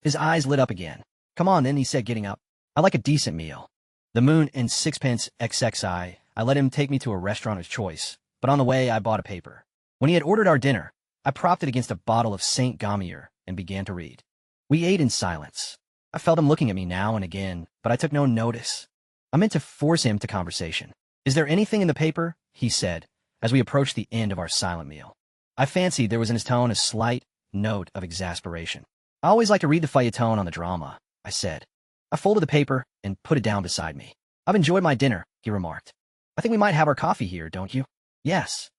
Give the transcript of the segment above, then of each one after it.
His eyes lit up again. "Come on then," he said, getting up. "I like a decent meal." The moon and sixpence XXI. I let him take me to a restaurant of choice, but on the way I bought a paper. When he had ordered our dinner, I propped it against a bottle of St. Gamier and began to read. We ate in silence. I felt him looking at me now and again, but I took no notice. I meant to force him to conversation. "Is there anything in the paper?" he said, as we approached the end of our silent meal. I fancied there was in his tone a slight note of exasperation. "I always like to read the feuilleton on the drama," I said. I folded the paper and put it down beside me. "I've enjoyed my dinner," he remarked. "I think we might have our coffee here, don't you?" "Yes."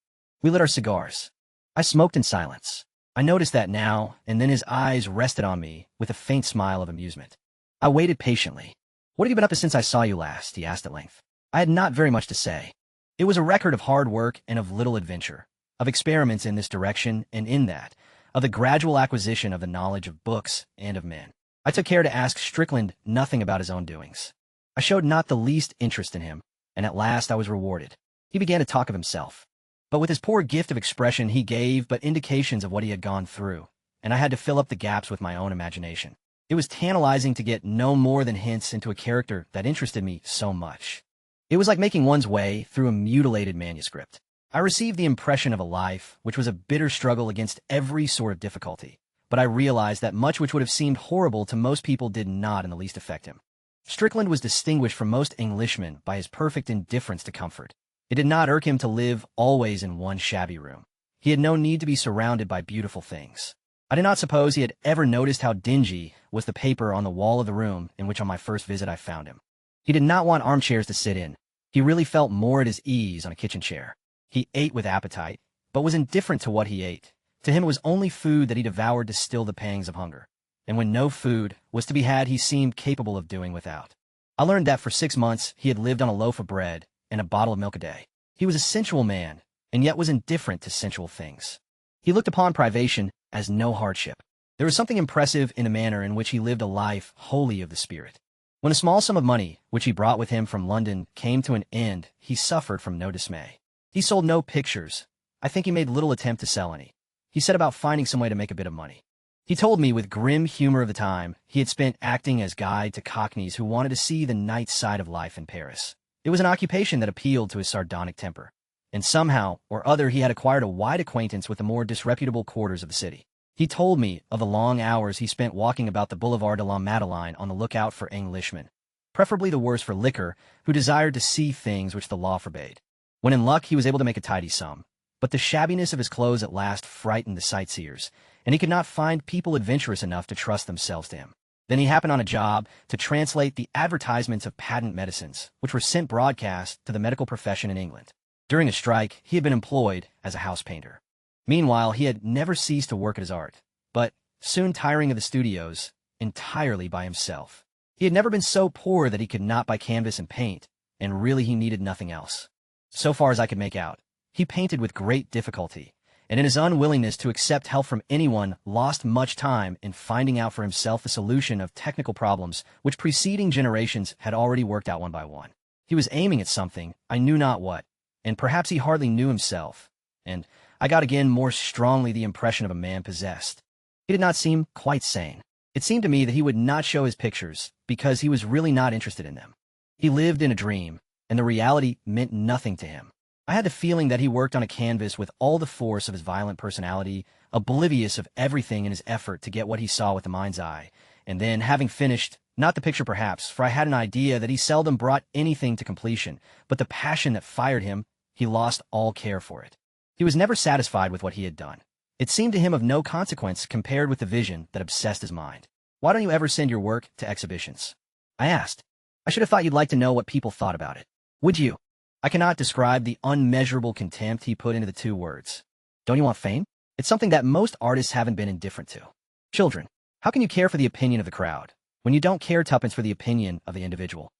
We lit our cigars. I smoked in silence. I noticed that now, and then his eyes rested on me with a faint smile of amusement. I waited patiently. "What have you been up to since I saw you last?" he asked at length. I had not very much to say. It was a record of hard work and of little adventure, of experiments in this direction and in that, of the gradual acquisition of the knowledge of books and of men. I took care to ask Strickland nothing about his own doings. I showed not the least interest in him, and at last I was rewarded. He began to talk of himself. But with his poor gift of expression, he gave but indications of what he had gone through, and I had to fill up the gaps with my own imagination. It was tantalizing to get no more than hints into a character that interested me so much. It was like making one's way through a mutilated manuscript. I received the impression of a life which was a bitter struggle against every sort of difficulty, but I realized that much which would have seemed horrible to most people did not in the least affect him. Strickland was distinguished from most Englishmen by his perfect indifference to comfort. It did not irk him to live always in one shabby room. He had no need to be surrounded by beautiful things. I did not suppose he had ever noticed how dingy was the paper on the wall of the room in which on my first visit I found him. He did not want armchairs to sit in. He really felt more at his ease on a kitchen chair. He ate with appetite, but was indifferent to what he ate. To him it was only food that he devoured to still the pangs of hunger. And when no food was to be had, he seemed capable of doing without. I learned that for 6 months he had lived on a loaf of bread and a bottle of milk a day. He was a sensual man, and yet was indifferent to sensual things. He looked upon privation as no hardship. There was something impressive in the manner in which he lived a life wholly of the spirit. When a small sum of money, which he brought with him from London, came to an end, he suffered from no dismay. He sold no pictures. I think he made little attempt to sell any. He set about finding some way to make a bit of money. He told me with grim humor of the time he had spent acting as guide to cockneys who wanted to see the night side of life in Paris. It was an occupation that appealed to his sardonic temper, and somehow or other he had acquired a wide acquaintance with the more disreputable quarters of the city. He told me of the long hours he spent walking about the Boulevard de la Madeleine on the lookout for Englishmen, preferably the worse for liquor, who desired to see things which the law forbade. When in luck, he was able to make a tidy sum, but the shabbiness of his clothes at last frightened the sightseers, and he could not find people adventurous enough to trust themselves to him. Then he happened on a job to translate the advertisements of patent medicines, which were sent broadcast to the medical profession in England. During a strike, he had been employed as a house painter. Meanwhile, he had never ceased to work at his art, but, soon tiring of the studios, entirely by himself. He had never been so poor that he could not buy canvas and paint, and really he needed nothing else. So far as I could make out, he painted with great difficulty, and in his unwillingness to accept help from anyone, lost much time in finding out for himself the solution of technical problems which preceding generations had already worked out one by one. He was aiming at something, I knew not what, and perhaps he hardly knew himself, and I got again more strongly the impression of a man possessed. He did not seem quite sane. It seemed to me that he would not show his pictures because he was really not interested in them. He lived in a dream, and the reality meant nothing to him. I had the feeling that he worked on a canvas with all the force of his violent personality, oblivious of everything in his effort to get what he saw with the mind's eye, and then, having finished, not the picture perhaps, for I had an idea that he seldom brought anything to completion, but the passion that fired him, he lost all care for it. He was never satisfied with what he had done. It seemed to him of no consequence compared with the vision that obsessed his mind. "Why don't you ever send your work to exhibitions?" I asked. "I should have thought you'd like to know what people thought about it." "Would you?" I cannot describe the unmeasurable contempt he put into the 2 words. "Don't you want fame?" It's something that most artists haven't been indifferent to. Children, how can you care for the opinion of the crowd when you don't care tuppence for the opinion of the individual?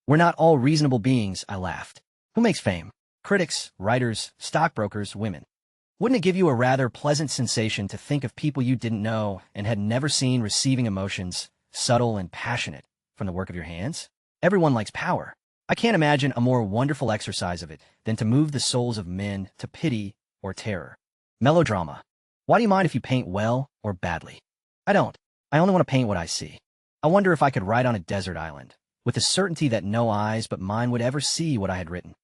"We're not all reasonable beings," I laughed. "Who makes fame? Critics, writers, stockbrokers, women. Wouldn't it give you a rather pleasant sensation to think of people you didn't know and had never seen receiving emotions, subtle and passionate, from the work of your hands? Everyone likes power. I can't imagine a more wonderful exercise of it than to move the souls of men to pity or terror. Melodrama. Why do you mind if you paint well or badly?" "I don't. I only want to paint what I see. I wonder if I could write on a desert island, with the certainty that no eyes but mine would ever see what I had written.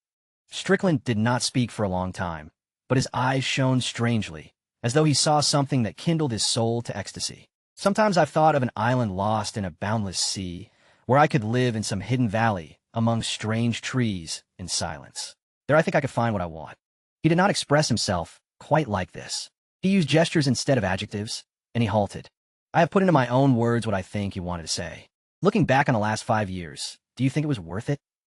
Strickland did not speak for a long time, but his eyes shone strangely, as though he saw something that kindled his soul to ecstasy. Sometimes I've thought of an island lost in a boundless sea, where I could live in some hidden valley among strange trees in silence. There I think I could find what I want. He did not express himself quite like this. He used gestures instead of adjectives, and he halted. I have put into my own words what I think he wanted to say. Looking back on the last 5 years, do you think it was worth it?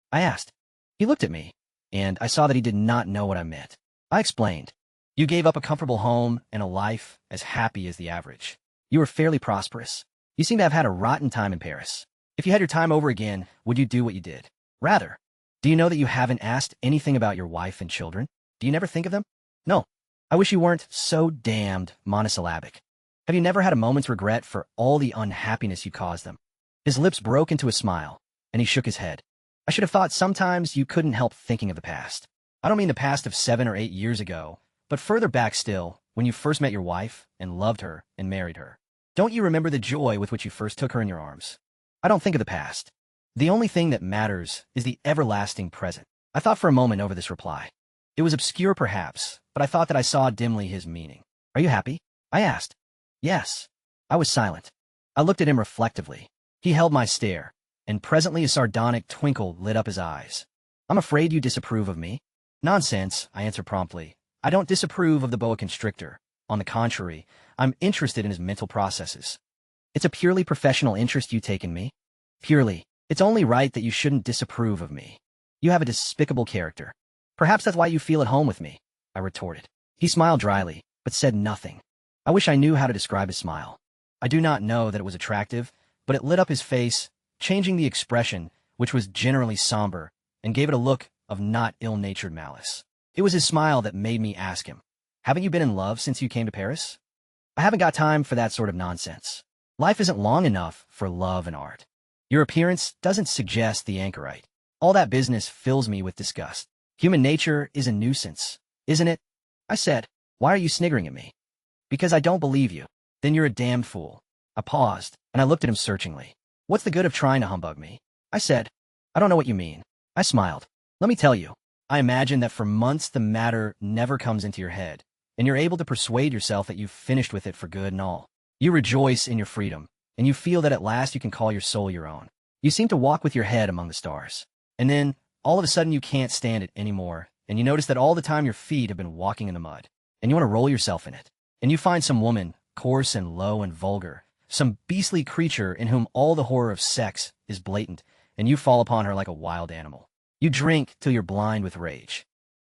I asked. He looked at me, and I saw that he did not know what I meant. I explained. You gave up a comfortable home and a life as happy as the average. You were fairly prosperous. You seem to have had a rotten time in Paris. If you had your time over again, would you do what you did? Rather, do you know that you haven't asked anything about your wife and children? Do you never think of them? No. I wish you weren't so damned monosyllabic. Have you never had a moment's regret for all the unhappiness you caused them? His lips broke into a smile, and he shook his head. I should have thought sometimes you couldn't help thinking of the past. I don't mean the past of 7 or 8 years ago, but further back still, when you first met your wife and loved her and married her. Don't you remember the joy with which you first took her in your arms? I don't think of the past. The only thing that matters is the everlasting present. I thought for a moment over this reply. It was obscure perhaps, but I thought that I saw dimly his meaning. Are you happy? I asked. Yes. I was silent. I looked at him reflectively. He held my stare, and presently a sardonic twinkle lit up his eyes. I'm afraid you disapprove of me? Nonsense, I answered promptly. I don't disapprove of the boa constrictor. On the contrary, I'm interested in his mental processes. It's a purely professional interest you take in me? Purely. It's only right that you shouldn't disapprove of me. You have a despicable character. Perhaps that's why you feel at home with me, I retorted. He smiled dryly, but said nothing. I wish I knew how to describe his smile. I do not know that it was attractive, but it lit up his face, changing the expression, which was generally somber, and gave it a look of not ill-natured malice. It was his smile that made me ask him, haven't you been in love since you came to Paris? I haven't got time for that sort of nonsense. Life isn't long enough for love and art. Your appearance doesn't suggest the anchorite. All that business fills me with disgust. Human nature is a nuisance, isn't it? I said. Why are you sniggering at me? Because I don't believe you. Then you're a damned fool. I paused, and I looked at him searchingly. What's the good of trying to humbug me? I said. I don't know what you mean. I smiled. Let me tell you. I imagine that for months the matter never comes into your head, and you're able to persuade yourself that you've finished with it for good and all. You rejoice in your freedom, and you feel that at last you can call your soul your own. You seem to walk with your head among the stars. And then, all of a sudden you can't stand it anymore, and you notice that all the time your feet have been walking in the mud, and you want to roll yourself in it. And you find some woman, coarse and low and vulgar, some beastly creature in whom all the horror of sex is blatant, and you fall upon her like a wild animal. You drink till you're blind with rage.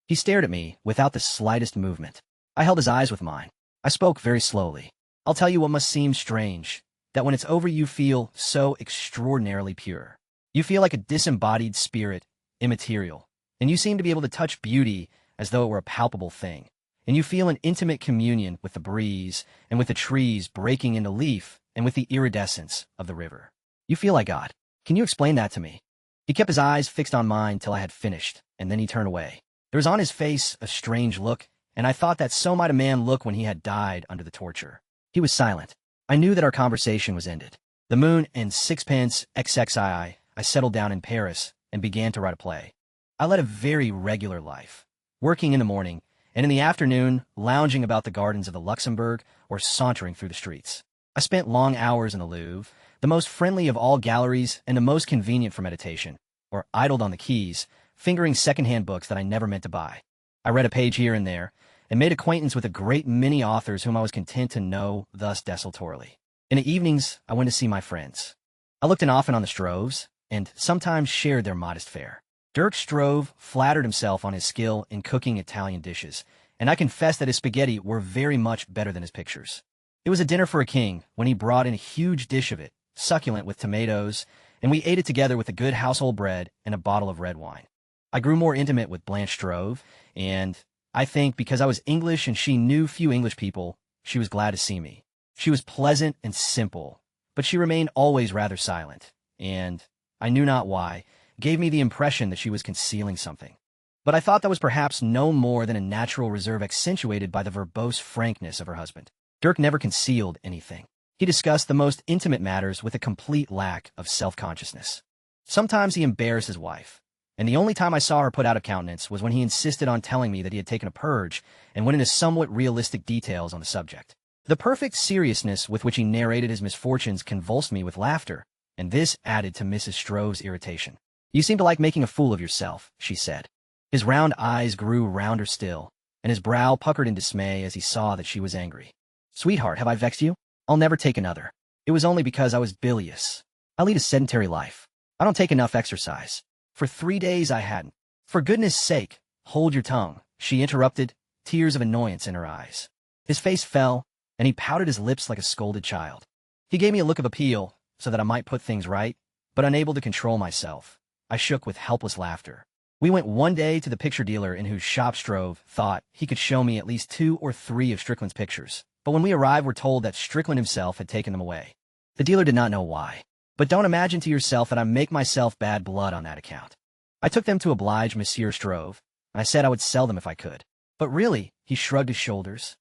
He stared at me without the slightest movement. I held his eyes with mine. I spoke very slowly. I'll tell you what must seem strange, that when it's over you feel so extraordinarily pure. You feel like a disembodied spirit, immaterial, and you seem to be able to touch beauty as though it were a palpable thing. And you feel an intimate communion with the breeze and with the trees breaking into leaf and with the iridescence of the river. You feel like God. Can you explain that to me? He kept his eyes fixed on mine till I had finished, and then he turned away. There was on his face a strange look, and I thought that so might a man look when he had died under the torture. He was silent. I knew that our conversation was ended. The moon and Sixpence XXII, I settled down in Paris and began to write a play. I led a very regular life, working in the morning, and in the afternoon, lounging about the gardens of the Luxembourg or sauntering through the streets. I spent long hours in the Louvre, the most friendly of all galleries and the most convenient for meditation, or idled on the quays, fingering second-hand books that I never meant to buy. I read a page here and there, and made acquaintance with a great many authors whom I was content to know thus desultorily. In the evenings, I went to see my friends. I looked in often on the Stroeves, and sometimes shared their modest fare. Dirk Stroeve flattered himself on his skill in cooking Italian dishes, and I confess that his spaghetti were very much better than his pictures. It was a dinner for a king when he brought in a huge dish of it, succulent with tomatoes, and we ate it together with a good household bread and a bottle of red wine. I grew more intimate with Blanche Stroeve, and I think because I was English and she knew few English people, she was glad to see me. She was pleasant and simple, but she remained always rather silent, and, I knew not why, gave me the impression that she was concealing something. But I thought that was perhaps no more than a natural reserve accentuated by the verbose frankness of her husband. Dirk never concealed anything. He discussed the most intimate matters with a complete lack of self-consciousness. Sometimes he embarrassed his wife, and the only time I saw her put out of countenance was when he insisted on telling me that he had taken a purge and went into somewhat realistic details on the subject. The perfect seriousness with which he narrated his misfortunes convulsed me with laughter, and this added to Mrs. Strove's irritation. "You seem to like making a fool of yourself," she said. His round eyes grew rounder still, and his brow puckered in dismay as he saw that she was angry. "Sweetheart, have I vexed you? I'll never take another. It was only because I was bilious. I lead a sedentary life. I don't take enough exercise. For 3 days I hadn't." "For goodness sake, hold your tongue," she interrupted, tears of annoyance in her eyes. His face fell, and he pouted his lips like a scolded child. He gave me a look of appeal, so that I might put things right, but unable to control myself, I shook with helpless laughter. We went one day to the picture dealer in whose shop Strove thought he could show me at least 2 or 3 of Strickland's pictures, but when we arrived we're told that Strickland himself had taken them away. The dealer did not know why, but don't imagine to yourself that I make myself bad blood on that account. I took them to oblige Monsieur Strove, and I said I would sell them if I could. But really, he shrugged his shoulders.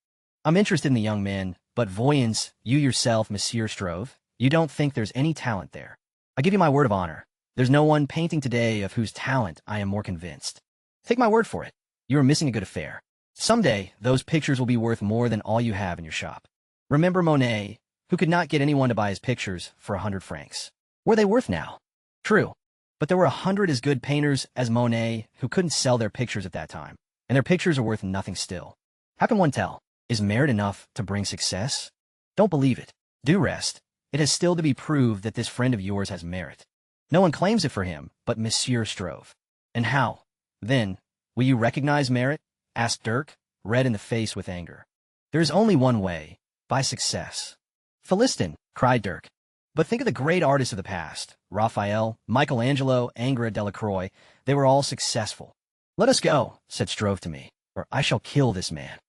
"I'm interested in the young men, but voyons, you yourself, Monsieur Strove, you don't think there's any talent there. I give you my word of honor. There's no one painting today of whose talent I am more convinced. Take my word for it. You are missing a good affair. Someday, those pictures will be worth more than all you have in your shop. Remember Monet, who could not get anyone to buy his pictures for 100 francs. Were they worth now? True. But there were 100 as good painters as Monet who couldn't sell their pictures at that time, and their pictures are worth nothing still. How can one tell? Is merit enough to bring success? Don't believe it. Do rest. It has still to be proved that this friend of yours has merit. No one claims it for him but Monsieur Strove. And how, then, will you recognize merit? Asked Dirk, red in the face with anger. There is only one way, by success. Philistin, cried Dirk. But think of the great artists of the past. Raphael, Michelangelo, Ingres, Delacroix, they were all successful. Let us go, said Strove to me, or I shall kill this man.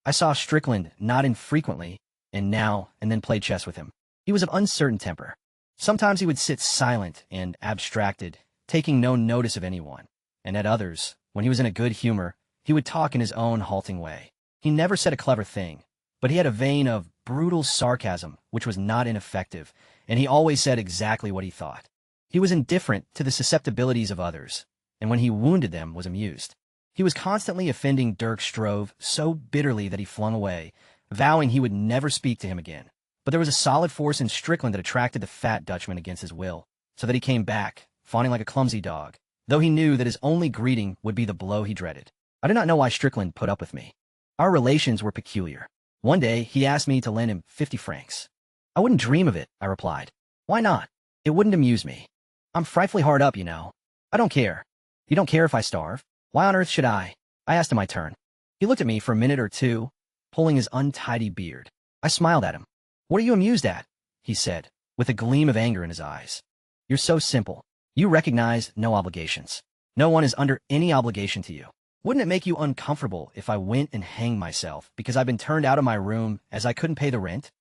I saw Strickland not infrequently, and now and then played chess with him. He was of uncertain temper. Sometimes he would sit silent and abstracted, taking no notice of anyone, and at others, when he was in a good humor, he would talk in his own halting way. He never said a clever thing, but he had a vein of brutal sarcasm which was not ineffective, and he always said exactly what he thought. He was indifferent to the susceptibilities of others, and when he wounded them was amused. He was constantly offending Dirk Strove so bitterly that he flung away, vowing he would never speak to him again. But there was a solid force in Strickland that attracted the fat Dutchman against his will, so that he came back, fawning like a clumsy dog, though he knew that his only greeting would be the blow he dreaded. I did not know why Strickland put up with me. Our relations were peculiar. One day, he asked me to lend him 50 francs. I wouldn't dream of it, I replied. Why not? It wouldn't amuse me. I'm frightfully hard up, you know. I don't care. You don't care if I starve? Why on earth should I? I asked in my turn. He looked at me for a minute or two, pulling his untidy beard. I smiled at him. What are you amused at? He said, with a gleam of anger in his eyes. You're so simple. You recognize no obligations. No one is under any obligation to you. Wouldn't it make you uncomfortable if I went and hanged myself because I've been turned out of my room as I couldn't pay the rent?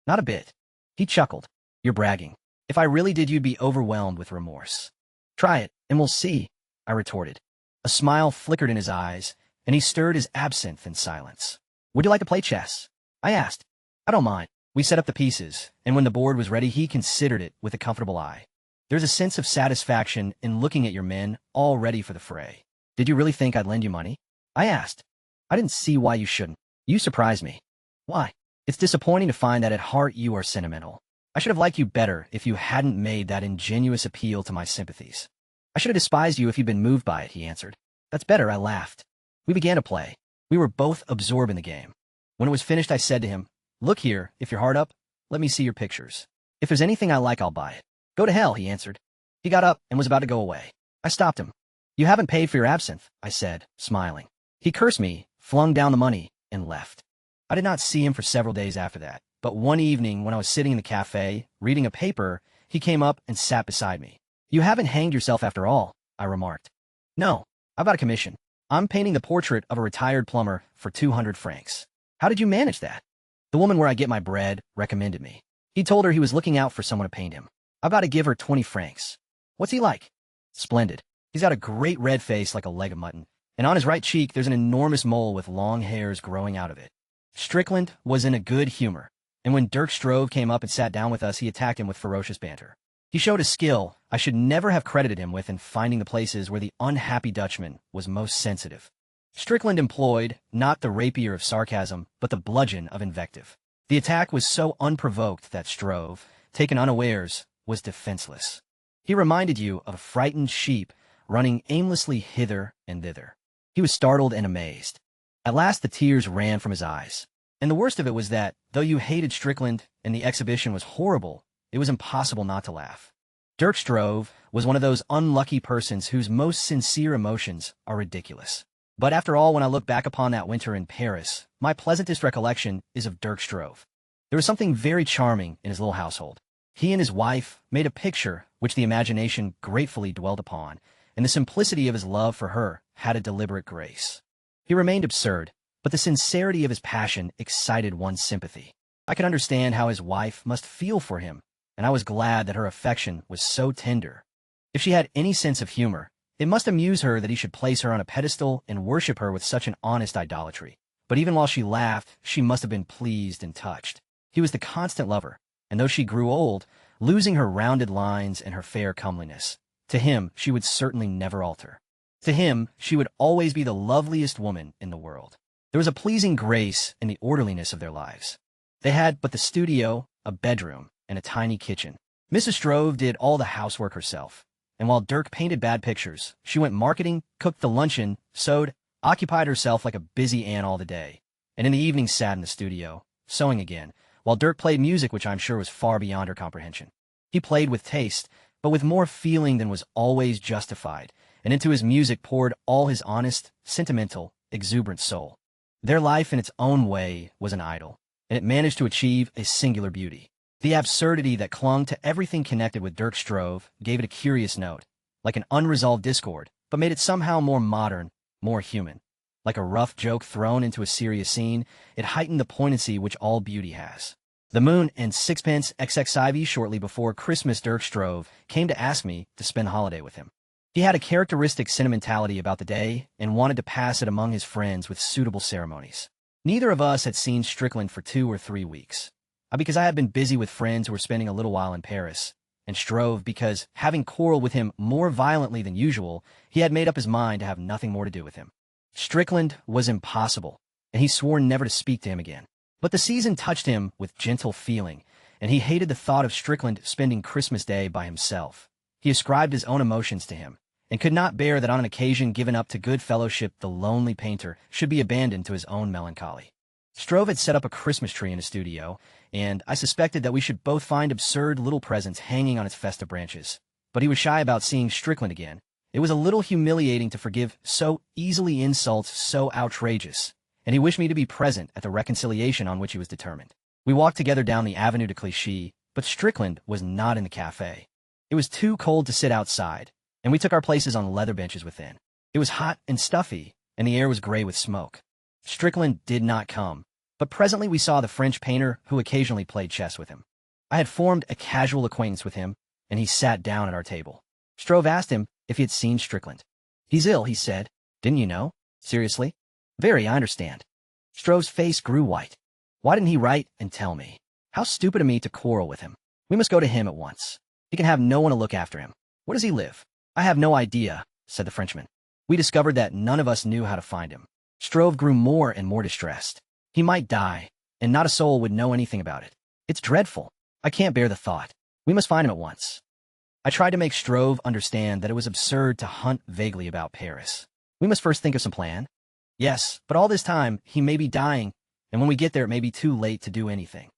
Not a bit. He chuckled. You're bragging. If I really did, you'd be overwhelmed with remorse. Try it, and we'll see, I retorted. A smile flickered in his eyes, and he stirred his absinthe in silence. Would you like to play chess? I asked. I don't mind. We set up the pieces, and when the board was ready, he considered it with a comfortable eye. There's a sense of satisfaction in looking at your men all ready for the fray. Did you really think I'd lend you money? I asked. I didn't see why you shouldn't. You surprised me. Why? It's disappointing to find that at heart you are sentimental. I should have liked you better if you hadn't made that ingenuous appeal to my sympathies. I should have despised you if you'd been moved by it, he answered. That's better, I laughed. We began to play. We were both absorbed in the game. When it was finished, I said to him, Look here, if you're hard up, let me see your pictures. If there's anything I like, I'll buy it. Go to hell, he answered. He got up and was about to go away. I stopped him. You haven't paid for your absinthe, I said, smiling. He cursed me, flung down the money, and left. I did not see him for several days after that, but one evening when I was sitting in the cafe, reading a paper, he came up and sat beside me. You haven't hanged yourself after all, I remarked. No, I've got a commission. I'm painting the portrait of a retired plumber for 200 francs. How did you manage that? The woman where I get my bread recommended me. He told her he was looking out for someone to paint him. I've got to give her 20 francs. What's he like? Splendid. He's got a great red face like a leg of mutton, and on his right cheek there's an enormous mole with long hairs growing out of it. Strickland was in a good humor, And when Dirk Strove came up and sat down with us, he attacked him with ferocious banter. He showed a skill I should never have credited him with in finding the places where the unhappy Dutchman was most sensitive. Strickland employed not the rapier of sarcasm, but the bludgeon of invective. The attack was so unprovoked that Strove, taken unawares, was defenseless. He reminded you of a frightened sheep running aimlessly hither and thither. He was startled and amazed. At last the tears ran from his eyes. And the worst of it was that, though you hated Strickland and the exhibition was horrible, it was impossible not to laugh. Dirk Strove was one of those unlucky persons whose most sincere emotions are ridiculous. But after all, when I look back upon that winter in Paris, my pleasantest recollection is of Dirk Strove. There was something very charming in his little household. He and his wife made a picture which the imagination gratefully dwelled upon, and the simplicity of his love for her had a deliberate grace. He remained absurd, but the sincerity of his passion excited one's sympathy. I could understand how his wife must feel for him, and I was glad that her affection was so tender. If she had any sense of humor, it must amuse her that he should place her on a pedestal and worship her with such an honest idolatry. But even while she laughed, she must have been pleased and touched. He was the constant lover, and though she grew old, losing her rounded lines and her fair comeliness, to him she would certainly never alter. To him she would always be the loveliest woman in the world. There was a pleasing grace in the orderliness of their lives. They had but the studio, a bedroom, and a tiny kitchen. Mrs. Strove did all the housework herself, and while Dirk painted bad pictures, she went marketing, cooked the luncheon, sewed, occupied herself like a busy ant all the day, and in the evening sat in the studio, sewing again, while Dirk played music which I'm sure was far beyond her comprehension. He played with taste, but with more feeling than was always justified, and into his music poured all his honest, sentimental, exuberant soul. Their life in its own way was an idyll, and it managed to achieve a singular beauty. The absurdity that clung to everything connected with Dirk Strove gave it a curious note, like an unresolved discord, but made it somehow more modern, more human. Like a rough joke thrown into a serious scene, it heightened the poignancy which all beauty has. The Moon and Sixpence XXIV shortly before Christmas, Dirk Strove came to ask me to spend the holiday with him. He had a characteristic sentimentality about the day and wanted to pass it among his friends with suitable ceremonies. Neither of us had seen Strickland for 2 or 3 weeks. Because I had been busy with friends who were spending a little while in Paris, and Strove because, having quarreled with him more violently than usual, he had made up his mind to have nothing more to do with him. Strickland was impossible, and he swore never to speak to him again. But the season touched him with gentle feeling, and he hated the thought of Strickland spending Christmas Day by himself. He ascribed his own emotions to him, and could not bear that on an occasion given up to good fellowship the lonely painter should be abandoned to his own melancholy. Strove had set up a Christmas tree in his studio, and I suspected that we should both find absurd little presents hanging on its festive branches. But he was shy about seeing Strickland again. It was a little humiliating to forgive so easily insults so outrageous, and he wished me to be present at the reconciliation on which he was determined. We walked together down the Avenue de Clichy, but Strickland was not in the cafe. It was too cold to sit outside, and we took our places on leather benches within. It was hot and stuffy, and the air was gray with smoke. Strickland did not come, but presently we saw the French painter who occasionally played chess with him. I had formed a casual acquaintance with him, and he sat down at our table. Strove asked him if he had seen Strickland. "He's ill," he said. "Didn't you know?" "Seriously?" "Very, I understand." Strove's face grew white. "Why didn't he write and tell me? How stupid of me to quarrel with him. We must go to him at once. He can have no one to look after him. Where does he live?" "I have no idea," said the Frenchman. We discovered that none of us knew how to find him. Strove grew more and more distressed. He might die, and not a soul would know anything about it. "It's dreadful. I can't bear the thought. We must find him at once." I tried to make Strove understand that it was absurd to hunt vaguely about Paris. "We must first think of some plan." "Yes, but all this time he may be dying, and when we get there it may be too late to do anything."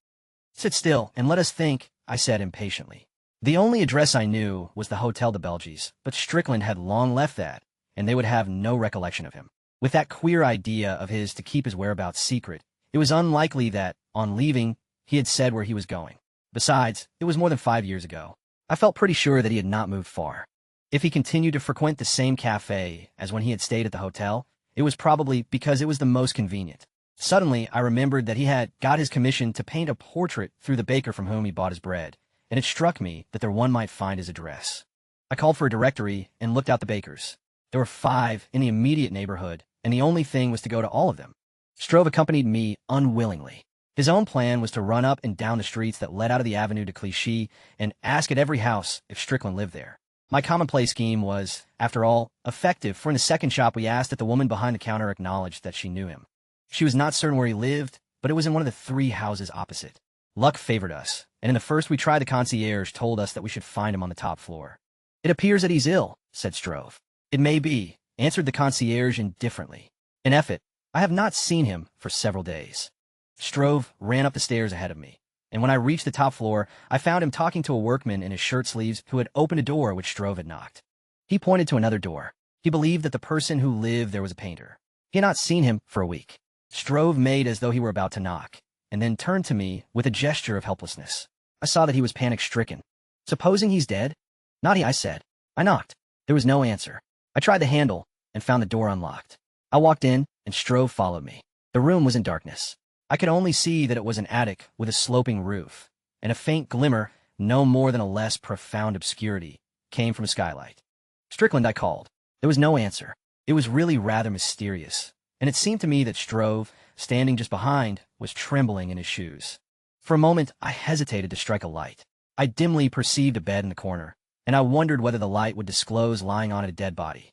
"Sit still and let us think," I said impatiently. The only address I knew was the Hotel de Belgies, but Strickland had long left that, and they would have no recollection of him. With that queer idea of his to keep his whereabouts secret, it was unlikely that, on leaving, he had said where he was going. Besides, it was more than 5 years ago. I felt pretty sure that he had not moved far. If he continued to frequent the same cafe as when he had stayed at the hotel, it was probably because it was the most convenient. Suddenly, I remembered that he had got his commission to paint a portrait through the baker from whom he bought his bread, and it struck me that there one might find his address. I called for a directory and looked out the bakers. There were 5 in the immediate neighborhood, and the only thing was to go to all of them. Strove accompanied me unwillingly. His own plan was to run up and down the streets that led out of the avenue to Clichy and ask at every house if Strickland lived there. My commonplace scheme was, after all, effective, for in the second shop we asked that the woman behind the counter acknowledged that she knew him. She was not certain where he lived, but it was in one of the 3 houses opposite. Luck favored us, and in the first we tried, the concierge told us that we should find him on the top floor. "It appears that he's ill," said Stroeve. "It may be," answered the concierge indifferently. "In effect, I have not seen him for several days." Stroeve ran up the stairs ahead of me, and when I reached the top floor, I found him talking to a workman in his shirt sleeves who had opened a door which Stroeve had knocked. He pointed to another door. He believed that the person who lived there was a painter. He had not seen him for a week. Stroeve made as though he were about to knock, and then turned to me with a gesture of helplessness. I saw that he was panic-stricken. "Supposing he's dead?" "Not he," I said. I knocked. There was no answer. I tried the handle and found the door unlocked. I walked in, and Stroeve followed me. The room was in darkness. I could only see that it was an attic with a sloping roof, and a faint glimmer, no more than a less profound obscurity, came from a skylight. "Strickland," I called. There was no answer. It was really rather mysterious, and it seemed to me that Stroeve, standing just behind, was trembling in his shoes. For a moment, I hesitated to strike a light. I dimly perceived a bed in the corner, and I wondered whether the light would disclose lying on it a dead body.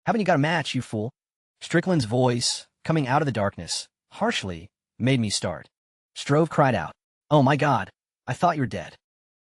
"Haven't you got a match, you fool?" Strickland's voice, coming out of the darkness, harshly, made me start. Stroeve cried out, "Oh my God, I thought you were dead."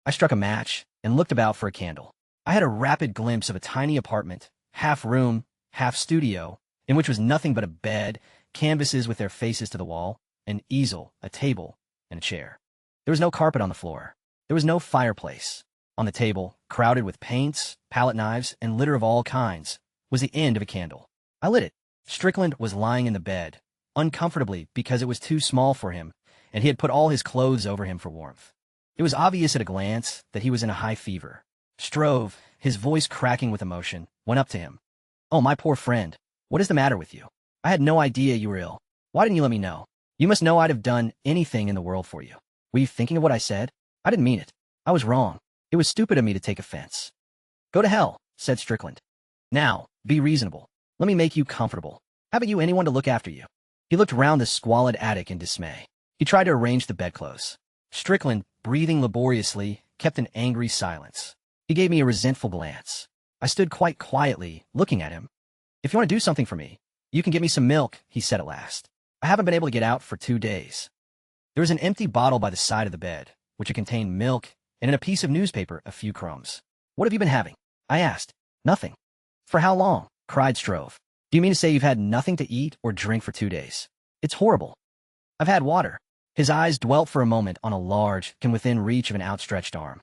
I struck a match and looked about for a candle. I had a rapid glimpse of a tiny apartment, half room, half studio, in which was nothing but a bed, canvases with their faces to the wall, an easel, a table, and a chair. There was no carpet on the floor. There was no fireplace. On the table, crowded with paints, palette knives, and litter of all kinds, was the end of a candle. I lit it. Strickland was lying in the bed, uncomfortably because it was too small for him, and he had put all his clothes over him for warmth. It was obvious at a glance that he was in a high fever. Stroeve, his voice cracking with emotion, went up to him. "Oh, my poor friend, what is the matter with you? I had no idea you were ill. Why didn't you let me know? You must know I'd have done anything in the world for you. Were you thinking of what I said? I didn't mean it. I was wrong. It was stupid of me to take offense." "Go to hell," said Strickland. "Now, be reasonable. Let me make you comfortable. Haven't you anyone to look after you?" He looked round the squalid attic in dismay. He tried to arrange the bedclothes. Strickland, breathing laboriously, kept an angry silence. He gave me a resentful glance. I stood quite quietly, looking at him. "If you want to do something for me, you can get me some milk," he said at last. "I haven't been able to get out for 2 days." There was an empty bottle by the side of the bed, which had contained milk, and in a piece of newspaper a few crumbs. "What have you been having?" I asked. "Nothing." "For how long?" cried Stroeve. "Do you mean to say you've had nothing to eat or drink for 2 days? It's horrible." "I've had water." His eyes dwelt for a moment on a large, can within reach of an outstretched arm.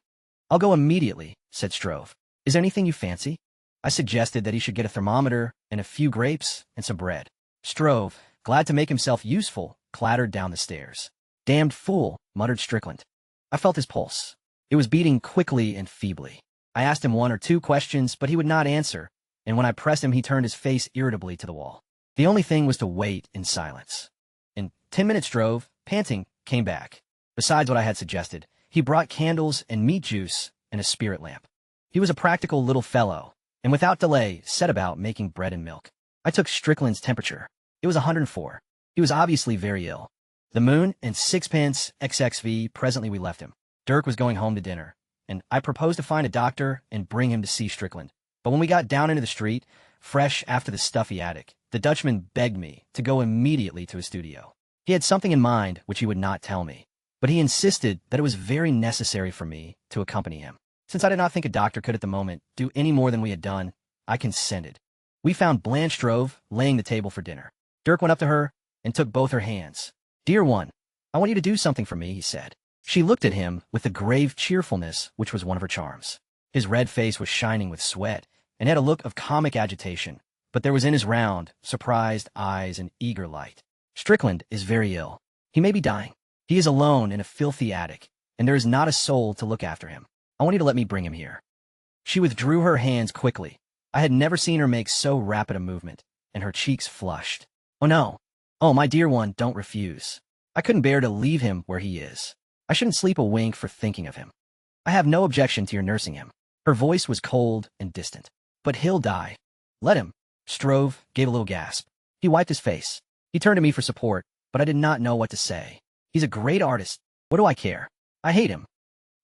"I'll go immediately," said Stroeve. "Is there anything you fancy?" I suggested that he should get a thermometer and a few grapes and some bread. Stroeve, glad to make himself useful, clattered down the stairs. "Damned fool," muttered Strickland. I felt his pulse. It was beating quickly and feebly. I asked him 1 or 2 questions, but he would not answer, and when I pressed him, he turned his face irritably to the wall. The only thing was to wait in silence. In 10 minutes, Stroeve, panting, came back. Besides what I had suggested, he brought candles and meat juice and a spirit lamp. He was a practical little fellow, and without delay set about making bread and milk. I took Strickland's temperature. It was 104. He was obviously very ill. The Moon and Sixpence XXV, presently we left him. Dirk was going home to dinner, and I proposed to find a doctor and bring him to see Strickland. But when we got down into the street, fresh after the stuffy attic, the Dutchman begged me to go immediately to his studio. He had something in mind which he would not tell me, but he insisted that it was very necessary for me to accompany him. Since I did not think a doctor could at the moment do any more than we had done, I consented. We found Blanche Stroeve laying the table for dinner. Dirk went up to her and took both her hands. "Dear one, I want you to do something for me," he said. She looked at him with the grave cheerfulness which was one of her charms. His red face was shining with sweat and had a look of comic agitation, but there was in his round, surprised eyes an eager light. "Strickland is very ill. He may be dying. He is alone in a filthy attic, and there is not a soul to look after him. I want you to let me bring him here." She withdrew her hands quickly. I had never seen her make so rapid a movement, and her cheeks flushed. "Oh no. Oh, my dear one, don't refuse. I couldn't bear to leave him where he is. I shouldn't sleep a wink for thinking of him. I have no objection to your nursing him." Her voice was cold and distant. "But he'll die. Let him." Stroeve gave a little gasp. He wiped his face. He turned to me for support, but I did not know what to say. He's a great artist. What do I care? I hate him.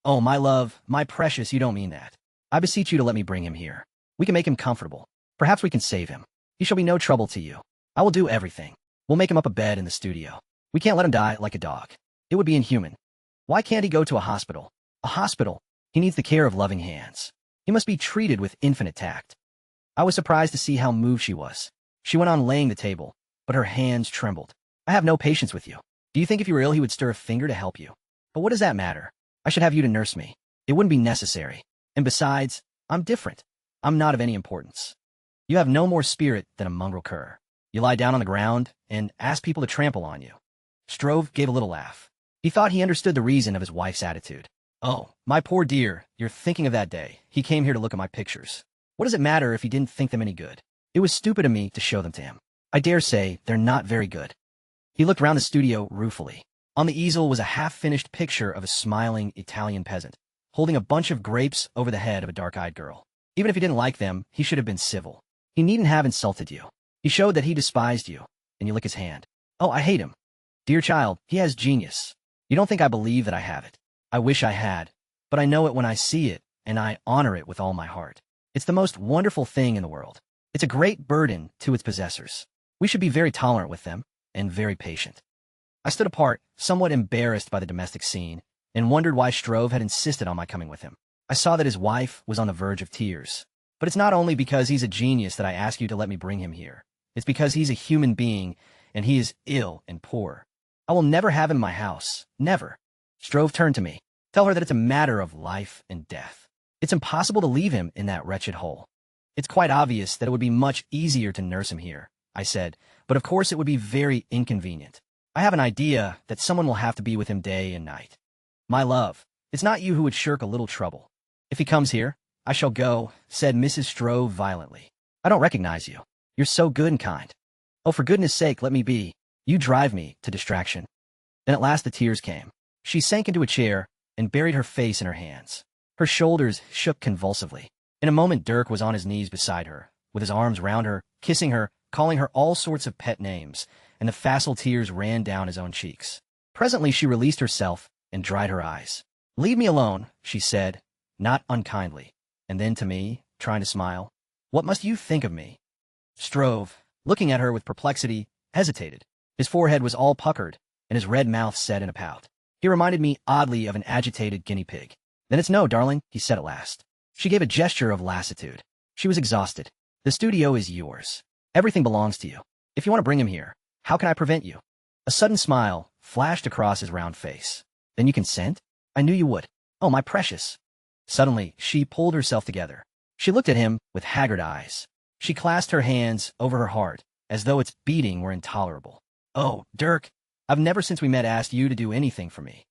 Oh, my love, my precious, you don't mean that. I beseech you to let me bring him here. We can make him comfortable. Perhaps we can save him. He shall be no trouble to you. I will do everything. We'll make him up a bed in the studio. We can't let him die like a dog. It would be inhuman. Why can't he go to a hospital? A hospital? He needs the care of loving hands. He must be treated with infinite tact. I was surprised to see how moved she was. She went on laying the table, but her hands trembled. I have no patience with you. Do you think if you were ill he would stir a finger to help you? But what does that matter? I should have you to nurse me. It wouldn't be necessary. And besides, I'm different. I'm not of any importance. You have no more spirit than a mongrel cur. You lie down on the ground and ask people to trample on you. Stroeve gave a little laugh. He thought he understood the reason of his wife's attitude. Oh, my poor dear, you're thinking of that day. He came here to look at my pictures. What does it matter if he didn't think them any good? It was stupid of me to show them to him. I dare say they're not very good. He looked round the studio ruefully. On the easel was a half-finished picture of a smiling Italian peasant, holding a bunch of grapes over the head of a dark-eyed girl. Even if he didn't like them, he should have been civil. He needn't have insulted you. He showed that he despised you, and you lick his hand. Oh, I hate him. Dear child, he has genius. You don't think I believe that I have it. I wish I had, but I know it when I see it, and I honor it with all my heart. It's the most wonderful thing in the world. It's a great burden to its possessors. We should be very tolerant with them, and very patient. I stood apart, somewhat embarrassed by the domestic scene, and wondered why Stroeve had insisted on my coming with him. I saw that his wife was on the verge of tears. But it's not only because he's a genius that I ask you to let me bring him here. It's because he's a human being, and he is ill and poor. I will never have him in my house. Never. Stroeve turned to me. Tell her that it's a matter of life and death. It's impossible to leave him in that wretched hole. It's quite obvious that it would be much easier to nurse him here, I said, but of course it would be very inconvenient. I have an idea that someone will have to be with him day and night. My love, it's not you who would shirk a little trouble. If he comes here, I shall go, said Mrs. Stroeve violently. I don't recognize you. You're so good and kind. Oh, for goodness sake, let me be. You drive me to distraction. Then at last the tears came. She sank into a chair and buried her face in her hands. Her shoulders shook convulsively. In a moment Dirk was on his knees beside her, with his arms round her, kissing her, calling her all sorts of pet names, and the facile tears ran down his own cheeks. Presently she released herself and dried her eyes. Leave me alone, she said, not unkindly. And then to me, trying to smile, what must you think of me? Stroeve, looking at her with perplexity, hesitated. His forehead was all puckered, and his red mouth set in a pout. He reminded me oddly of an agitated guinea pig. Then it's no, darling, he said at last. She gave a gesture of lassitude. She was exhausted. The studio is yours. Everything belongs to you. If you want to bring him here, how can I prevent you? A sudden smile flashed across his round face. Then you consent? I knew you would. Oh, my precious. Suddenly, she pulled herself together. She looked at him with haggard eyes. She clasped her hands over her heart, as though its beating were intolerable. Oh, Dirk, I've never since we met asked you to do anything for me.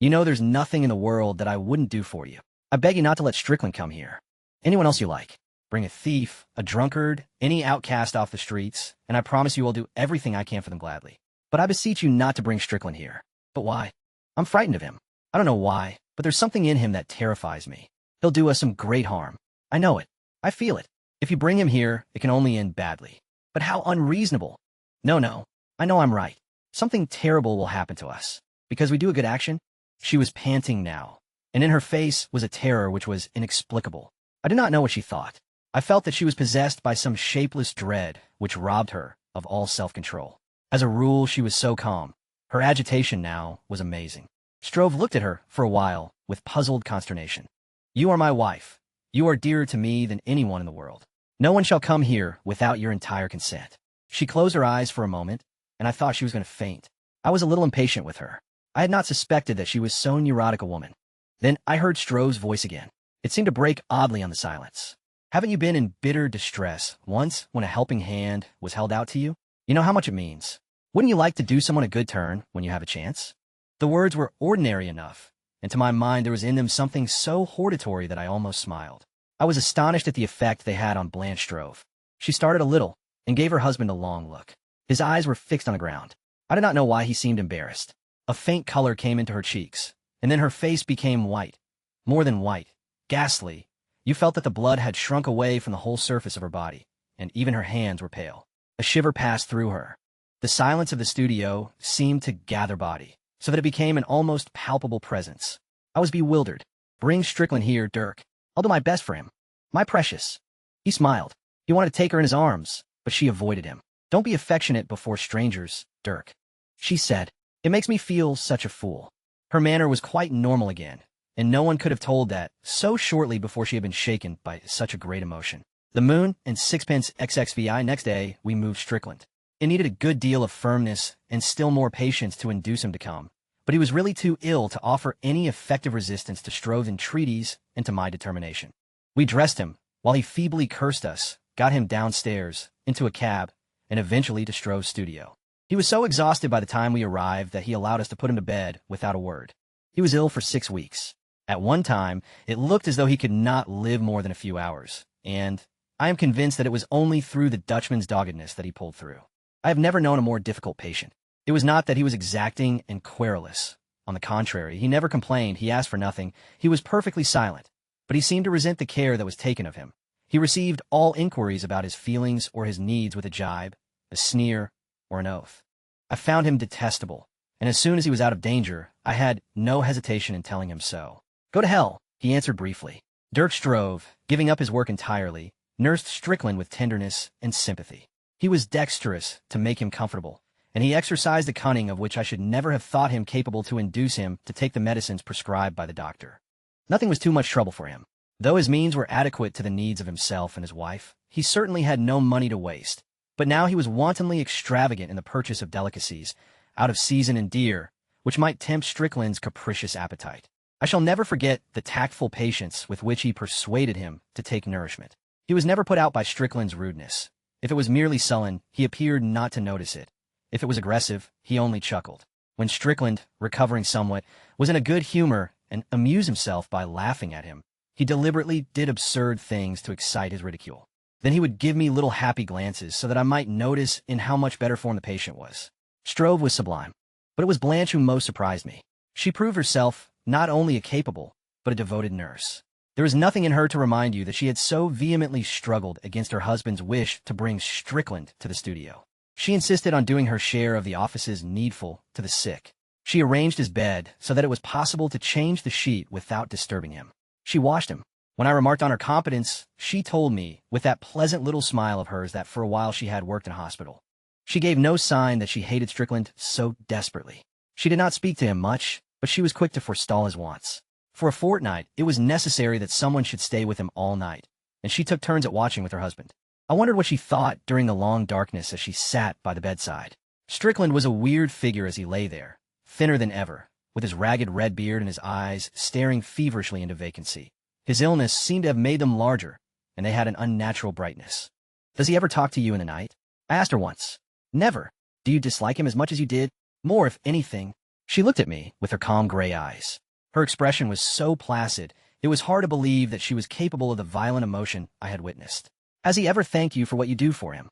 You know there's nothing in the world that I wouldn't do for you. I beg you not to let Strickland come here. Anyone else you like. Bring a thief, a drunkard, any outcast off the streets, and I promise you I'll do everything I can for them gladly. But I beseech you not to bring Strickland here. But why? I'm frightened of him. I don't know why, but there's something in him that terrifies me. He'll do us some great harm. I know it. I feel it. If you bring him here, it can only end badly. But how unreasonable. No, I know I'm right. Something terrible will happen to us. Because we do a good action? She was panting now, and in her face was a terror which was inexplicable. I did not know what she thought. I felt that she was possessed by some shapeless dread which robbed her of all self-control. As a rule, she was so calm. Her agitation now was amazing. Stroeve looked at her for a while with puzzled consternation. You are my wife. You are dearer to me than anyone in the world. No one shall come here without your entire consent. She closed her eyes for a moment, and I thought she was going to faint. I was a little impatient with her. I had not suspected that she was so neurotic a woman. Then I heard Stroeve's voice again. It seemed to break oddly on the silence. Haven't you been in bitter distress once when a helping hand was held out to you? You know how much it means. Wouldn't you like to do someone a good turn when you have a chance? The words were ordinary enough, and to my mind there was in them something so hortatory that I almost smiled. I was astonished at the effect they had on Blanche Stroeve. She started a little, and gave her husband a long look. His eyes were fixed on the ground. I did not know why he seemed embarrassed. A faint color came into her cheeks, and then her face became white. More than white. Ghastly. You felt that the blood had shrunk away from the whole surface of her body, and even her hands were pale. A shiver passed through her. The silence of the studio seemed to gather body. so that it became an almost palpable presence. I was bewildered. Bring Strickland here, Dirk. I'll do my best for him. My precious. He smiled. He wanted to take her in his arms, but she avoided him. Don't be affectionate before strangers, Dirk, she said. It makes me feel such a fool. Her manner was quite normal again, and no one could have told that so shortly before she had been shaken by such a great emotion. The Moon and Sixpence XXVI. Next day, we moved Strickland. It needed a good deal of firmness and still more patience to induce him to come, but he was really too ill to offer any effective resistance to Strove's entreaties and to my determination. We dressed him, while he feebly cursed us, got him downstairs, into a cab, and eventually to Strove's studio. He was so exhausted by the time we arrived that he allowed us to put him to bed without a word. He was ill for 6 weeks. At one time, it looked as though he could not live more than a few hours, and I am convinced that it was only through the Dutchman's doggedness that he pulled through. I have never known a more difficult patient. It was not that he was exacting and querulous. On the contrary, he never complained, he asked for nothing, he was perfectly silent, but he seemed to resent the care that was taken of him. He received all inquiries about his feelings or his needs with a jibe, a sneer, or an oath. I found him detestable, and as soon as he was out of danger, I had no hesitation in telling him so. Go to hell, he answered briefly. Dirk Strove, giving up his work entirely, nursed Strickland with tenderness and sympathy. He was dexterous to make him comfortable, and he exercised a cunning of which I should never have thought him capable to induce him to take the medicines prescribed by the doctor. Nothing was too much trouble for him. Though his means were adequate to the needs of himself and his wife, he certainly had no money to waste. But now he was wantonly extravagant in the purchase of delicacies, out of season and dear, which might tempt Strickland's capricious appetite. I shall never forget the tactful patience with which he persuaded him to take nourishment. He was never put out by Strickland's rudeness. If it was merely sullen, he appeared not to notice it. If it was aggressive, he only chuckled. When Strickland, recovering somewhat, was in a good humor and amused himself by laughing at him, he deliberately did absurd things to excite his ridicule. Then he would give me little happy glances so that I might notice in how much better form the patient was. Strove was sublime, but it was Blanche who most surprised me. She proved herself not only a capable, but a devoted nurse. There was nothing in her to remind you that she had so vehemently struggled against her husband's wish to bring Strickland to the studio. She insisted on doing her share of the office's needful to the sick. She arranged his bed so that it was possible to change the sheet without disturbing him. She washed him. When I remarked on her competence, she told me, with that pleasant little smile of hers, that for a while she had worked in a hospital. She gave no sign that she hated Strickland so desperately. She did not speak to him much, but she was quick to forestall his wants. For a fortnight, it was necessary that someone should stay with him all night, and she took turns at watching with her husband. I wondered what she thought during the long darkness as she sat by the bedside. Strickland was a weird figure as he lay there, thinner than ever, with his ragged red beard and his eyes staring feverishly into vacancy. His illness seemed to have made them larger, and they had an unnatural brightness. Does he ever talk to you in the night? I asked her once. Never. Do you dislike him as much as you did? More, if anything. She looked at me with her calm gray eyes. Her expression was so placid, it was hard to believe that she was capable of the violent emotion I had witnessed. Has he ever thanked you for what you do for him?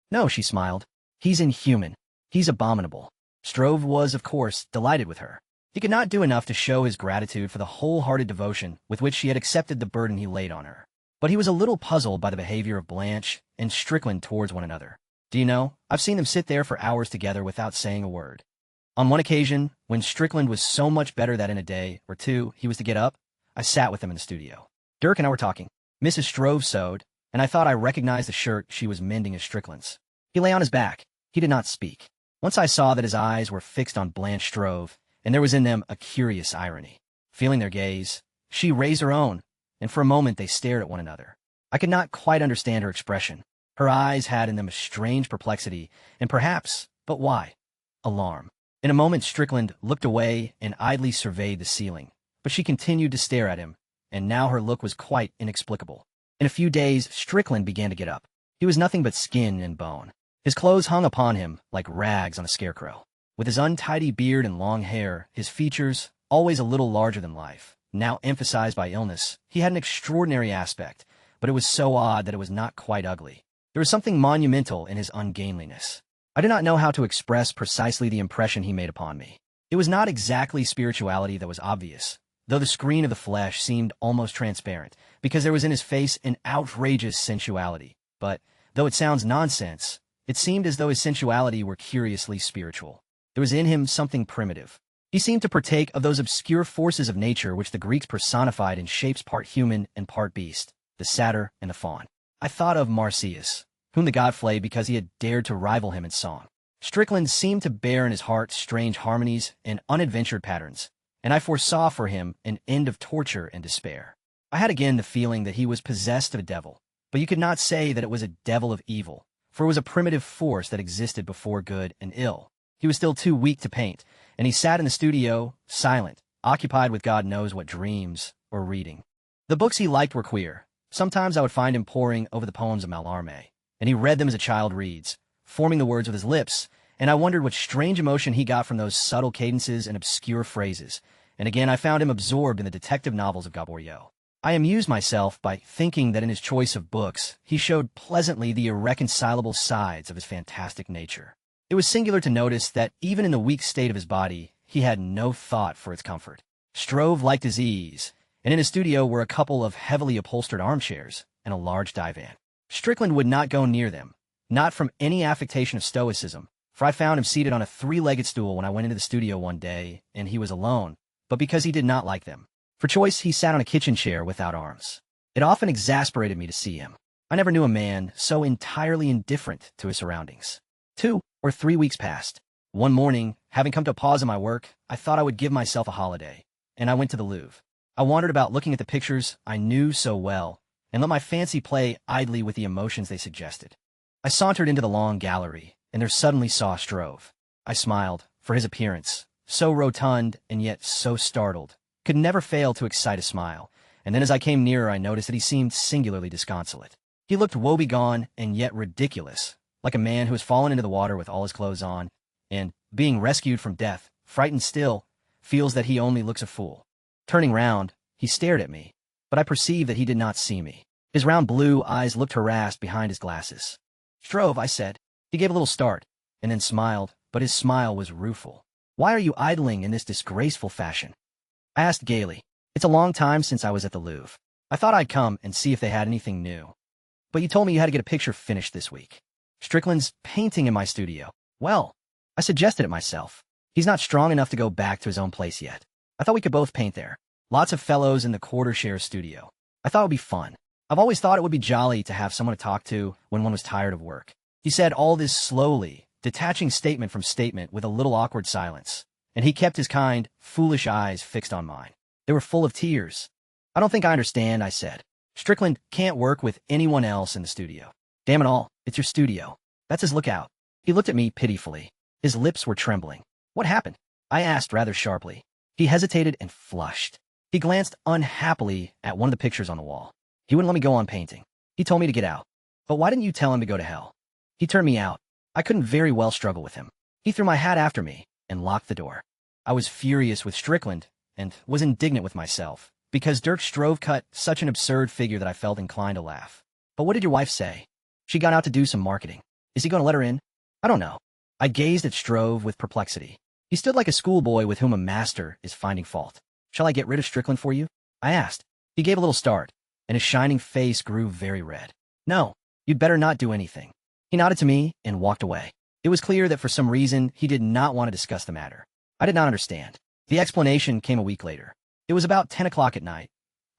No, she smiled. He's inhuman. He's abominable. Strove was, of course, delighted with her. He could not do enough to show his gratitude for the wholehearted devotion with which she had accepted the burden he laid on her. But he was a little puzzled by the behavior of Blanche and Strickland towards one another. Do you know, I've seen them sit there for hours together without saying a word. On one occasion, when Strickland was so much better that in a day or two he was to get up, I sat with him in the studio. Dirk and I were talking. Mrs. Strove sewed, and I thought I recognized the shirt she was mending as Strickland's. He lay on his back. He did not speak. Once I saw that his eyes were fixed on Blanche Strove, and there was in them a curious irony. Feeling their gaze, she raised her own, and for a moment they stared at one another. I could not quite understand her expression. Her eyes had in them a strange perplexity, and perhaps, but why? Alarm. In a moment Strickland looked away and idly surveyed the ceiling, but she continued to stare at him, and now her look was quite inexplicable. In a few days Strickland began to get up. He was nothing but skin and bone. His clothes hung upon him like rags on a scarecrow. With his untidy beard and long hair, his features, always a little larger than life, now emphasized by illness, he had an extraordinary aspect, but it was so odd that it was not quite ugly. There was something monumental in his ungainliness. I do not know how to express precisely the impression he made upon me. It was not exactly spirituality that was obvious, though the screen of the flesh seemed almost transparent, because there was in his face an outrageous sensuality. But, though it sounds nonsense, it seemed as though his sensuality were curiously spiritual. There was in him something primitive. He seemed to partake of those obscure forces of nature which the Greeks personified in shapes part human and part beast, the satyr and the faun. I thought of Marsyas, whom the god flayed because he had dared to rival him in song. Strickland seemed to bear in his heart strange harmonies and unadventured patterns, and I foresaw for him an end of torture and despair. I had again the feeling that he was possessed of a devil, but you could not say that it was a devil of evil, for it was a primitive force that existed before good and ill. He was still too weak to paint, and he sat in the studio, silent, occupied with God knows what dreams or reading. The books he liked were queer. Sometimes I would find him poring over the poems of Mallarmé, and he read them as a child reads, forming the words with his lips, and I wondered what strange emotion he got from those subtle cadences and obscure phrases. And again I found him absorbed in the detective novels of Gaboriau. I amused myself by thinking that in his choice of books, he showed pleasantly the irreconcilable sides of his fantastic nature. It was singular to notice that even in the weak state of his body, he had no thought for its comfort. Stroeve liked his ease, and in his studio were a couple of heavily upholstered armchairs and a large divan. Strickland would not go near them, not from any affectation of stoicism, for I found him seated on a three-legged stool when I went into the studio one day, and he was alone, but because he did not like them. For choice, he sat on a kitchen chair without arms. It often exasperated me to see him. I never knew a man so entirely indifferent to his surroundings. 2 or 3 weeks passed. One morning, having come to a pause in my work, I thought I would give myself a holiday, and I went to the Louvre. I wandered about looking at the pictures I knew so well, and let my fancy play idly with the emotions they suggested. I sauntered into the long gallery, and there suddenly saw Stroeve. I smiled, for his appearance, so rotund and yet so startled, could never fail to excite a smile, and then as I came nearer I noticed that he seemed singularly disconsolate. He looked woebegone and yet ridiculous, like a man who has fallen into the water with all his clothes on, and, being rescued from death, frightened still, feels that he only looks a fool. Turning round, he stared at me, but I perceived that he did not see me. His round blue eyes looked harassed behind his glasses. "Stroeve," I said. He gave a little start, and then smiled, but his smile was rueful. "Why are you idling in this disgraceful fashion?" I asked gaily. "It's a long time since I was at the Louvre. I thought I'd come and see if they had anything new. But you told me you had to get a picture finished this week." "Strickland's painting in my studio." "Well, I suggested it myself. He's not strong enough to go back to his own place yet. I thought we could both paint there. Lots of fellows in the quarter-share studio. I thought it would be fun. I've always thought it would be jolly to have someone to talk to when one was tired of work." He said all this slowly, detaching statement from statement with a little awkward silence, and he kept his kind, foolish eyes fixed on mine. They were full of tears. "I don't think I understand," I said. "Strickland can't work with anyone else in the studio. Damn it all, it's your studio. That's his lookout." He looked at me pitifully. His lips were trembling. "What happened?" I asked rather sharply. He hesitated and flushed. He glanced unhappily at one of the pictures on the wall. "He wouldn't let me go on painting. He told me to get out." "But why didn't you tell him to go to hell?" "He turned me out. I couldn't very well struggle with him. He threw my hat after me and locked the door." I was furious with Strickland and was indignant with myself, because Dirk Stroeve cut such an absurd figure that I felt inclined to laugh. "But what did your wife say?" "She got out to do some marketing." "Is he going to let her in?" "I don't know." I gazed at Stroeve with perplexity. He stood like a schoolboy with whom a master is finding fault. "Shall I get rid of Strickland for you?" I asked. He gave a little start, and his shining face grew very red. "No, you'd better not do anything." He nodded to me and walked away. It was clear that for some reason he did not want to discuss the matter. I did not understand. The explanation came a week later. It was about 10 o'clock at night.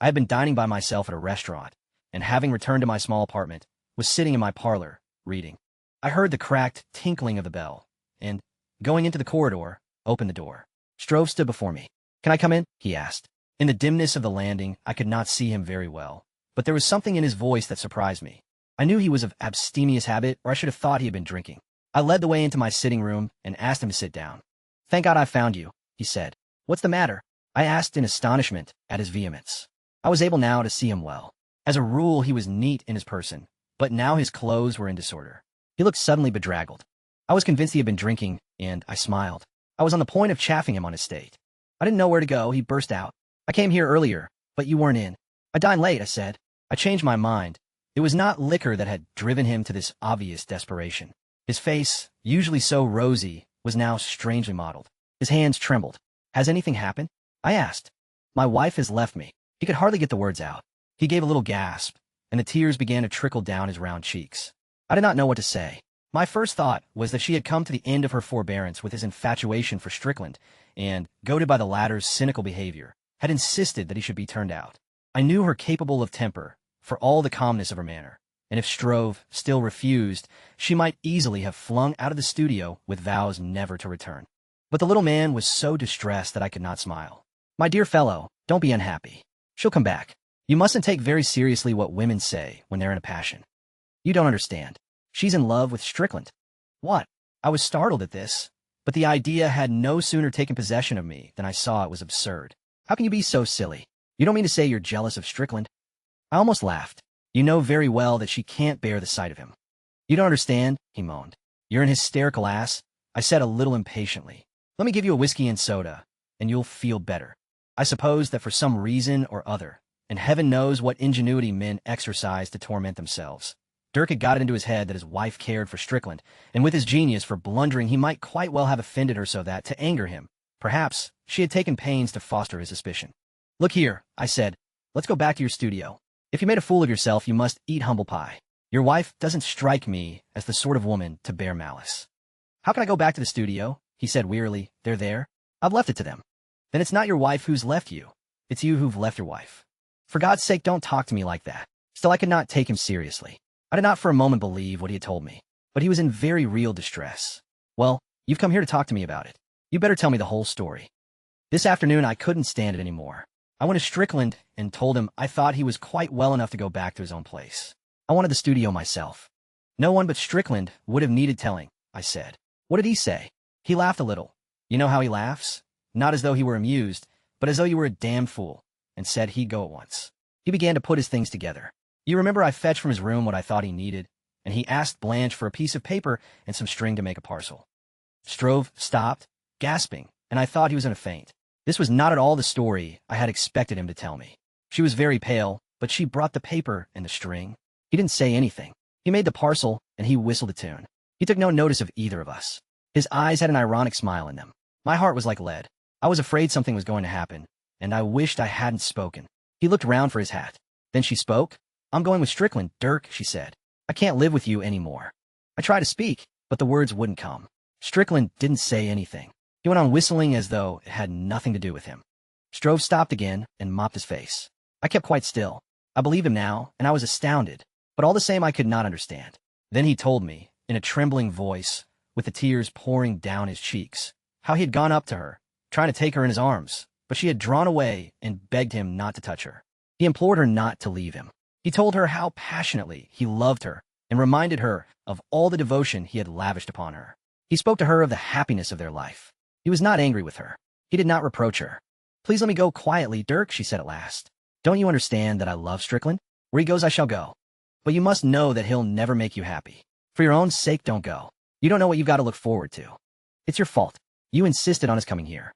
I had been dining by myself at a restaurant, and having returned to my small apartment, was sitting in my parlor, reading. I heard the cracked tinkling of the bell, and, going into the corridor, opened the door. Stroeve stood before me. "Can I come in?" he asked. In the dimness of the landing, I could not see him very well, but there was something in his voice that surprised me. I knew he was of abstemious habit, or I should have thought he had been drinking. I led the way into my sitting room and asked him to sit down. "Thank God I found you," he said. "What's the matter?" I asked in astonishment at his vehemence. I was able now to see him well. As a rule, he was neat in his person, but now his clothes were in disorder. He looked suddenly bedraggled. I was convinced he had been drinking, and I smiled. I was on the point of chaffing him on his state. "I didn't know where to go," he burst out. "I came here earlier, but you weren't in." "I dined late," I said. I changed my mind. It was not liquor that had driven him to this obvious desperation. His face, usually so rosy, was now strangely mottled. His hands trembled. "Has anything happened?" I asked. "My wife has left me." He could hardly get the words out. He gave a little gasp, and the tears began to trickle down his round cheeks. I did not know what to say. My first thought was that she had come to the end of her forbearance with his infatuation for Strickland, and, goaded by the latter's cynical behavior, had insisted that he should be turned out. I knew her capable of temper, for all the calmness of her manner, and if Stroeve still refused, she might easily have flung out of the studio with vows never to return. But the little man was so distressed that I could not smile. "My dear fellow, don't be unhappy. She'll come back. You mustn't take very seriously what women say when they're in a passion. You don't understand. She's in love with Strickland." What? I was startled at this, but the idea had no sooner taken possession of me than I saw it was absurd. "How can you be so silly? You don't mean to say you're jealous of Strickland?" I almost laughed. "You know very well that she can't bear the sight of him." "You don't understand," he moaned. "You're an hysterical ass," I said a little impatiently. "Let me give you a whiskey and soda, and you'll feel better." I suppose that for some reason or other, and heaven knows what ingenuity men exercise to torment themselves, Dirk had got it into his head that his wife cared for Strickland, and with his genius for blundering he might quite well have offended her so that, to anger him, perhaps, she had taken pains to foster his suspicion. "Look here," I said, "let's go back to your studio. If you made a fool of yourself, you must eat humble pie. Your wife doesn't strike me as the sort of woman to bear malice." "How can I go back to the studio?" he said wearily. "They're there. I've left it to them." "Then it's not your wife who's left you. It's you who've left your wife. For God's sake, don't talk to me like that." Still, I could not take him seriously. I did not for a moment believe what he had told me, but he was in very real distress. "Well, you've come here to talk to me about it. You better tell me the whole story." This afternoon, I couldn't stand it anymore. I went to Strickland and told him I thought he was quite well enough to go back to his own place. I wanted the studio myself. "No one but Strickland would have needed telling," I said. "What did he say?" He laughed a little. You know how he laughs? Not as though he were amused, but as though you were a damned fool, and said he'd go at once. He began to put his things together. "You remember I fetched from his room what I thought he needed, and he asked Blanche for a piece of paper and some string to make a parcel." Stroeve stopped, gasping, and I thought he was in a faint. This was not at all the story I had expected him to tell me. She was very pale, but she brought the paper and the string. He didn't say anything. He made the parcel, and he whistled a tune. He took no notice of either of us. His eyes had an ironic smile in them. My heart was like lead. I was afraid something was going to happen, and I wished I hadn't spoken. He looked round for his hat. Then she spoke. "I'm going with Strickland, Dirk," she said. "I can't live with you any more." I tried to speak, but the words wouldn't come. Strickland didn't say anything. He went on whistling as though it had nothing to do with him. Stroeve stopped again and mopped his face. I kept quite still. I believed him now, and I was astounded, but all the same I could not understand. Then he told me, in a trembling voice, with the tears pouring down his cheeks, how he had gone up to her, trying to take her in his arms, but she had drawn away and begged him not to touch her. He implored her not to leave him. He told her how passionately he loved her and reminded her of all the devotion he had lavished upon her. He spoke to her of the happiness of their life. He was not angry with her. He did not reproach her. "Please let me go quietly, Dirk," she said at last. "Don't you understand that I love Strickland? Where he goes, I shall go. But you must know that he'll never make you happy. For your own sake, don't go. You don't know what you've got to look forward to. It's your fault. You insisted on his coming here."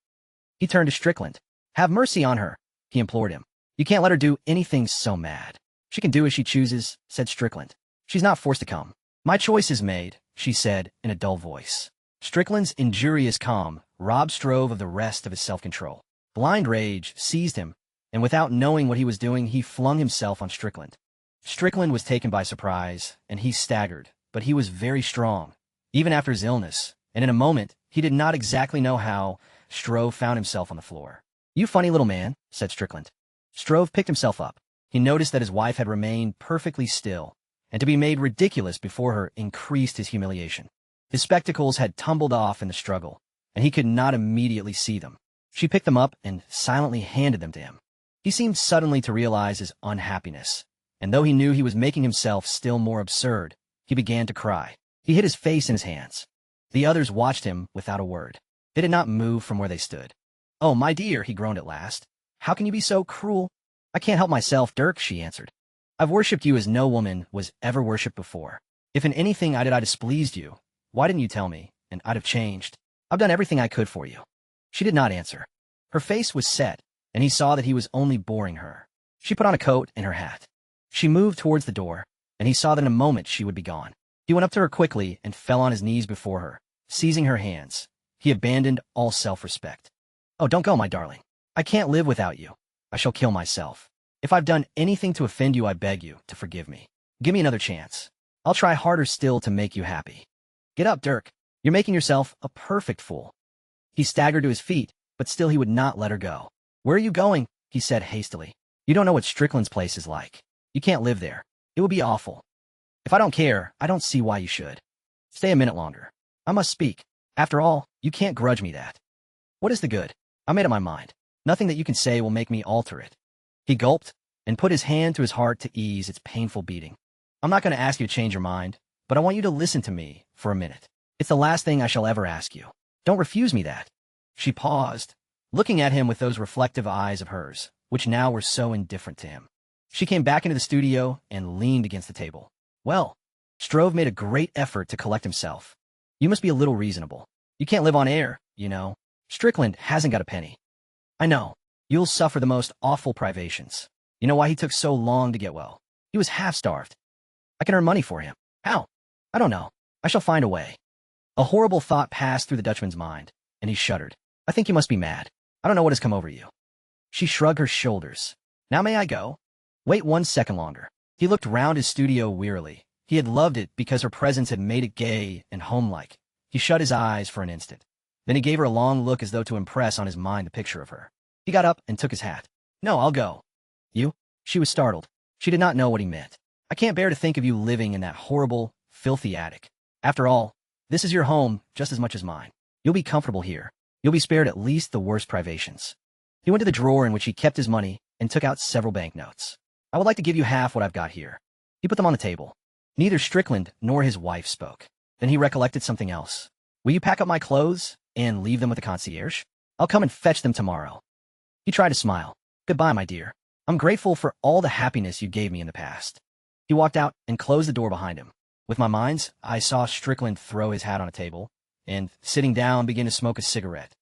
He turned to Strickland. "Have mercy on her," he implored him. "You can't let her do anything so mad." "She can do as she chooses," said Strickland. "She's not forced to come." "My choice is made," she said in a dull voice. Strickland's injurious calm robbed Stroeve of the rest of his self-control. Blind rage seized him, and without knowing what he was doing, he flung himself on Strickland. Strickland was taken by surprise, and he staggered, but he was very strong, even after his illness, and in a moment, he did not exactly know how, Stroeve found himself on the floor. "You funny little man," said Strickland. Stroeve picked himself up. He noticed that his wife had remained perfectly still, and to be made ridiculous before her increased his humiliation. His spectacles had tumbled off in the struggle, and he could not immediately see them. She picked them up and silently handed them to him. He seemed suddenly to realize his unhappiness, and though he knew he was making himself still more absurd, he began to cry. He hid his face in his hands. The others watched him without a word. They did not move from where they stood. "Oh, my dear," he groaned at last. "How can you be so cruel?" "I can't help myself, Dirk," she answered. "I've worshipped you as no woman was ever worshipped before. If in anything I displeased you, why didn't you tell me, and I'd have changed? I've done everything I could for you." She did not answer. Her face was set, and he saw that he was only boring her. She put on a coat and her hat. She moved towards the door, and he saw that in a moment she would be gone. He went up to her quickly and fell on his knees before her, seizing her hands. He abandoned all self-respect. "Oh, don't go, my darling. I can't live without you. I shall kill myself. If I've done anything to offend you, I beg you to forgive me. Give me another chance. I'll try harder still to make you happy. Get up, Dirk. You're making yourself a perfect fool." He staggered to his feet, but still he would not let her go. "Where are you going?" he said hastily. "You don't know what Strickland's place is like. You can't live there. It would be awful." "If I don't care, I don't see why you should. Stay a minute longer. I must speak. After all, you can't grudge me that." "What is the good? I made up my mind. Nothing that you can say will make me alter it." He gulped and put his hand to his heart to ease its painful beating. "I'm not going to ask you to change your mind, but I want you to listen to me for a minute. It's the last thing I shall ever ask you. Don't refuse me that." She paused, looking at him with those reflective eyes of hers, which now were so indifferent to him. She came back into the studio and leaned against the table. "Well," Strove made a great effort to collect himself. "You must be a little reasonable. You can't live on air, you know. Strickland hasn't got a penny. I know. You'll suffer the most awful privations. You know why he took so long to get well? He was half-starved. I can earn money for him. How? I don't know. I shall find a way." A horrible thought passed through the Dutchman's mind, and he shuddered. "I think you must be mad. I don't know what has come over you." She shrugged her shoulders. "Now may I go?" "Wait 1 second longer." He looked round his studio wearily. He had loved it because her presence had made it gay and homelike. He shut his eyes for an instant. Then he gave her a long look as though to impress on his mind the picture of her. He got up and took his hat. "No, I'll go." "You?" She was startled. She did not know what he meant. "I can't bear to think of you living in that horrible, filthy attic. After all, this is your home just as much as mine. You'll be comfortable here. You'll be spared at least the worst privations." He went to the drawer in which he kept his money and took out several banknotes. "I would like to give you half what I've got here." He put them on the table. Neither Strickland nor his wife spoke. Then he recollected something else. "Will you pack up my clothes and leave them with the concierge? I'll come and fetch them tomorrow." He tried to smile. "Goodbye, my dear. I'm grateful for all the happiness you gave me in the past." He walked out and closed the door behind him. With my mind's eye, I saw Strickland throw his hat on a table and, sitting down, begin to smoke a cigarette.